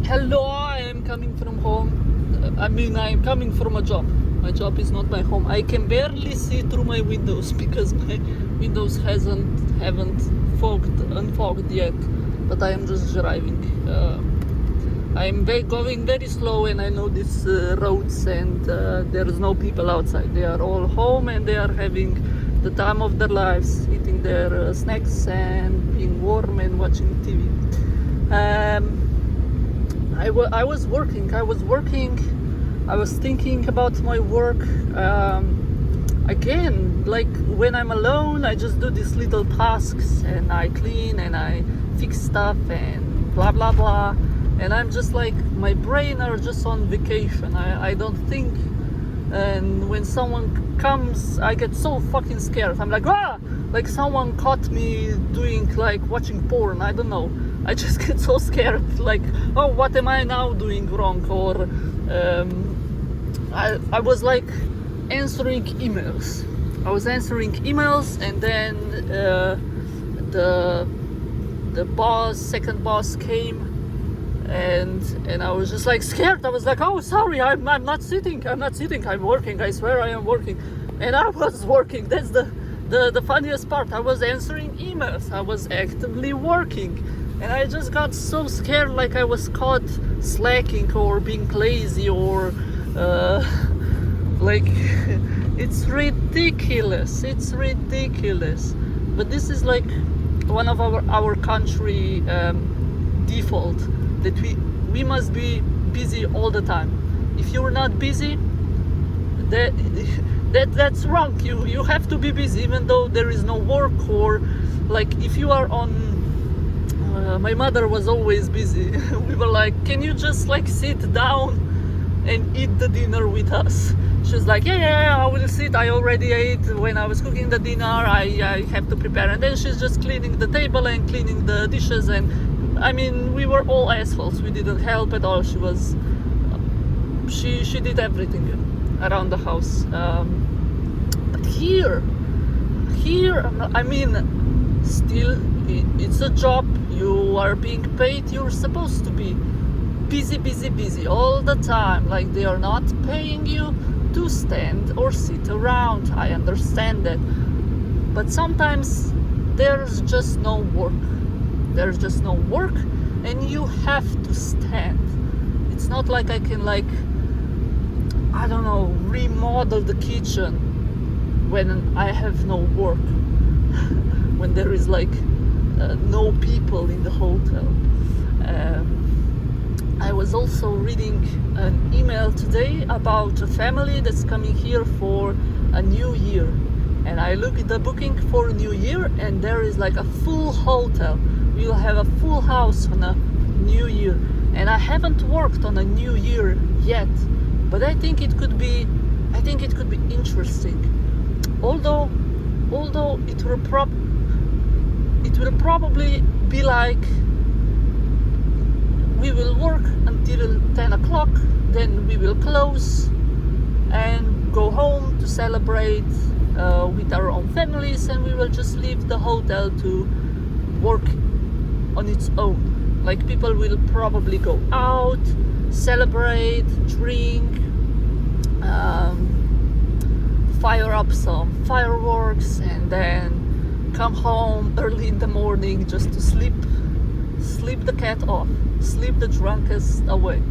Hello, I am coming from home. I am coming from a job. My job is not my home. I can barely see through my windows because my windows haven't unfogged yet. But I am just driving. I am going very slow, and I know these roads, and there is no people outside. They are all home, and they are having the time of their lives, eating their snacks and being warm and watching TV. I was working. I was thinking about my work. Again, like when I'm alone, I just do these little tasks, and I clean and I fix stuff and blah blah blah. And I'm just like, my brain are just on vacation. I don't think. And when someone comes, I get so fucking scared. I'm like, like someone caught me doing, like, watching porn. I don't know. I just get so scared, like, oh, what am I now doing wrong? Or I was like answering emails. And then the second boss came, and I was just like scared. I was like, oh, sorry, I'm not sitting. I'm working. I swear I am working. And I was working. That's the funniest part. I was answering emails. I was actively working. And I just got so scared, like I was caught slacking or being lazy or like it's ridiculous. But this is like one of our country default, that we must be busy all the time. If you're not busy, that's wrong. You have to be busy even though there is no work. Or like if you are on my mother was always busy. We were like, can you just like sit down and eat the dinner with us? She was like, yeah, I will sit. I already ate when I was cooking the dinner. I have to prepare. And then she's just cleaning the table and cleaning the dishes. And I mean, we were all assholes. We didn't help at all. She did everything around the house. But here, I mean, still, it's a job. You are being paid. You're supposed to be busy all the time. Like, they are not paying you to stand or sit around. I understand that, but sometimes there's just no work. And you have to stand. It's not like I can, like, I don't know, remodel the kitchen when I have no work. When there is like no people in the hotel. I was also reading an email today about a family that's coming here for a new year. And I look at the booking for a new year, and there is like a full hotel. We'll have a full house on a new year. And I haven't worked on a new year yet, but I think it could be interesting. Although it will probably be like, we will work until 10 o'clock, then we will close and go home to celebrate with our own families, and we will just leave the hotel to work on its own. Like, people will probably go out, celebrate, drink, fire up some fireworks, and then come home early in the morning just to sleep the cat off, sleep the drunkest away.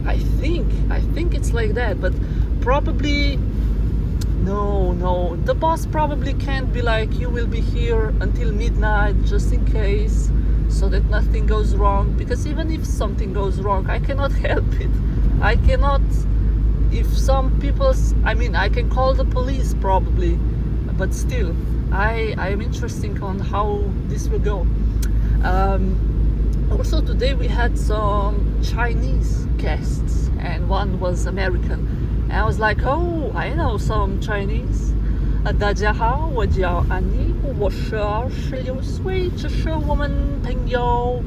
I think it's like that, but probably no, the boss probably can't be like, you will be here until midnight just in case, so that nothing goes wrong. Because even if something goes wrong, I cannot help it. I cannot, if some people's, I mean, I can call the police probably, but still, I am interested on how this will go. Also today we had some Chinese guests, and one was American. And I was like, oh, I know some Chinese. 大家好，我叫安妮，我是26岁，这是我们朋友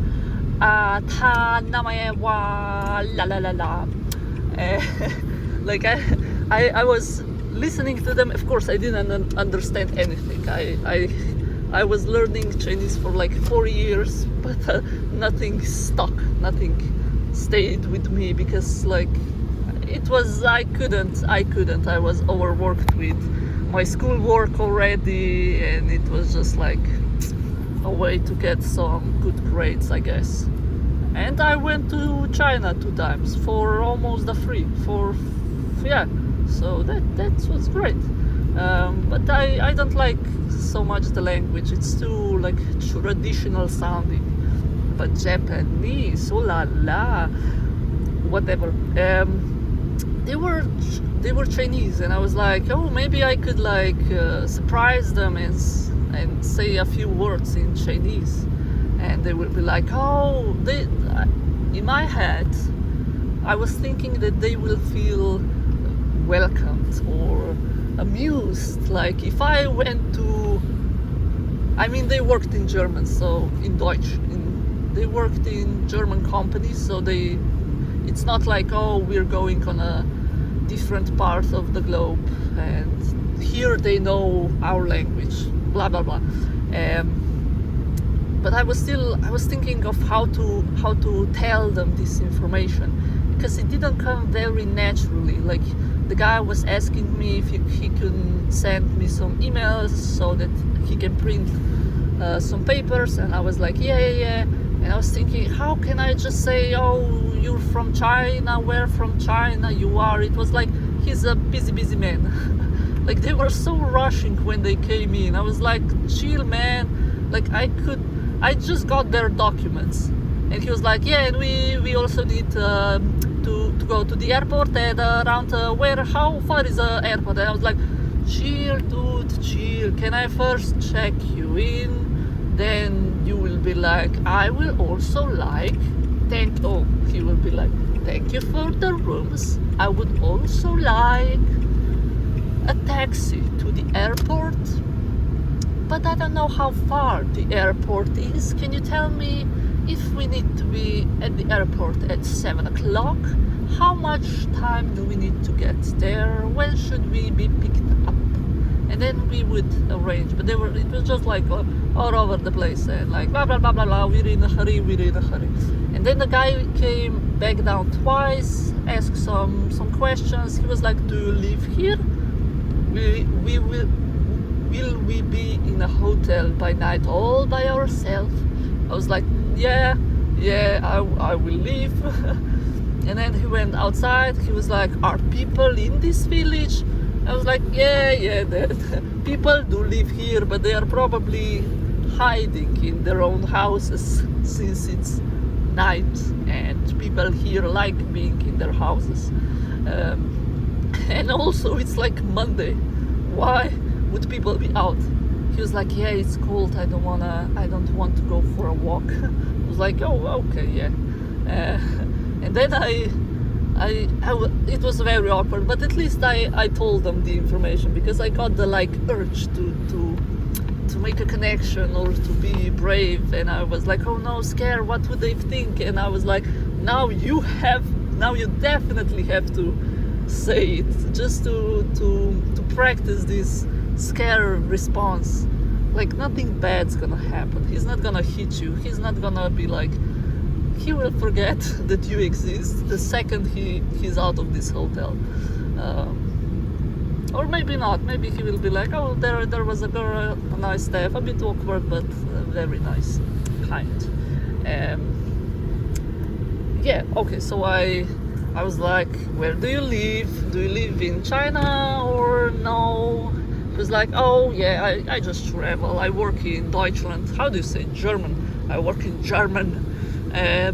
他那么哇啦啦啦啦。Like I was listening to them. Of course, I didn't understand anything. I was learning Chinese for like 4 years, but nothing stuck, nothing stayed with me, because like it was, I couldn't, I was overworked with my schoolwork already, and it was just like a way to get some good grades, I guess. And I went to China 2 times for almost the free, for yeah, so that was great. But I don't like so much the language, it's too like traditional sounding. But Japanese, oh la la, whatever. They were Chinese, and I was like, oh, maybe I could like surprise them and say a few words in Chinese, and they would be like, oh, in my head, I was thinking that they will feel welcomed or amused. Like if I went to, I mean, they worked in German, so in Deutsch, they worked in German companies, so it's not like, oh, we're going on a different part of the globe and here they know our language, blah blah blah. But I was thinking of how to tell them this information, because it didn't come very naturally. Like the guy was asking me if he could send me some emails so that he can print some papers, and I was like, yeah. And I was thinking, how can I just say, oh, you're from China, where from China you are? It was like, he's a busy man. Like they were so rushing when they came in. I was like, chill man, like I just got their documents. And he was like, yeah, and we also need to go to the airport at around how far is the airport? And I was like, chill dude, chill, can I first check you in? Then you will be like, I will also like, he will be like, thank you for the rooms. I would also like a taxi to the airport, but I don't know how far the airport is. Can you tell me if we need to be at the airport at 7 o'clock? How much time do we need to get there? When should we be picked up? And then we would arrange, but it was just like all over the place, and like blah blah blah blah blah, we're in a hurry. And then the guy came back down twice, asked some questions. He was like, do you live here? Will we be in a hotel by night all by ourselves? I was like, yeah, I will leave. And then he went outside. He was like, are people in this village? I was like, yeah, people do live here, but they are probably hiding in their own houses since it's night, and people here like being in their houses. And also it's like Monday. Why would people be out? He was like, yeah, it's cold. I don't want to go for a walk. I was like, oh, okay, yeah. And then it was very awkward, but at least I told them the information, because I got the like urge to make a connection or to be brave, and I was like, oh no, scare, what would they think? And I was like, now you definitely have to say it, just to practice this scare response. Like nothing bad's gonna happen. He's not gonna hit you. He's not gonna be like, he will forget that you exist the second he's out of this hotel. Or maybe not. Maybe he will be like, oh, there was a girl, a nice staff, a bit awkward, but very nice, kind. Yeah, okay, so I was like, where do you live? Do you live in China or no? He was like, oh yeah, I just travel. I work in Deutschland. How do you say German? I work in German. I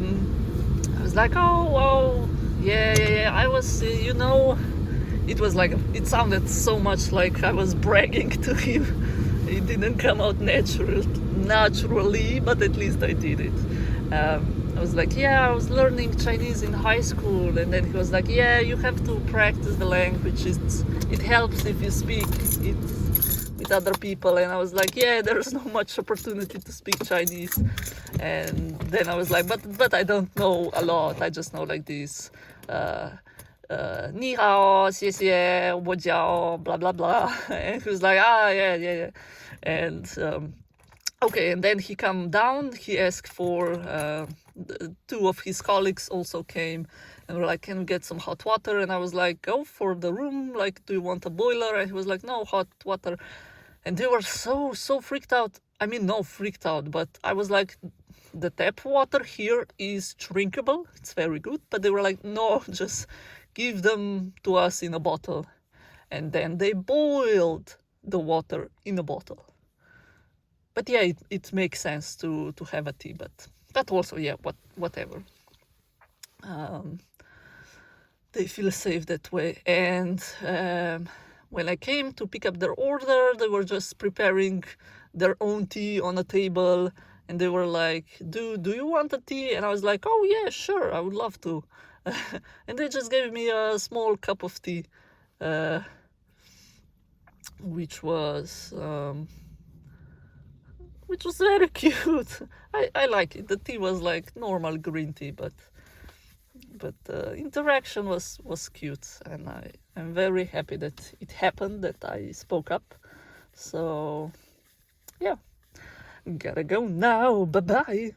was like, oh, yeah. I was, it was like, it sounded so much like I was bragging to him. It didn't come out naturally, but at least I did it. I was like, yeah, I was learning Chinese in high school. And then he was like, yeah, you have to practice the language. It helps if you speak it with other people. And I was like, yeah, there's not much opportunity to speak Chinese. And then I was like, but I don't know a lot. I just know like this, 你好,谢谢,我叫, blah blah blah. And he was like, yeah. And Okay, and then he come down. He asked for two of his colleagues also came and were like, "Can we get some hot water?" And I was like, "Go for the room. Like, do you want a boiler?" And he was like, "No, hot water." And they were so freaked out. I mean, no freaked out, but I was like, "The tap water here is drinkable. It's very good." But they were like, "No, just give them to us in a bottle." And then they boiled the water in a bottle. But yeah, it makes sense to have a tea, but also yeah, whatever. They feel safe that way. And when I came to pick up their order, they were just preparing their own tea on a table, and they were like, "Do you want a tea?" And I was like, "Oh yeah, sure, I would love to." And they just gave me a small cup of tea, uh, which was very cute. I like it. The tea was like normal green tea, but interaction was cute, and I'm very happy that it happened, that I spoke up. So yeah, gotta go now. Bye bye.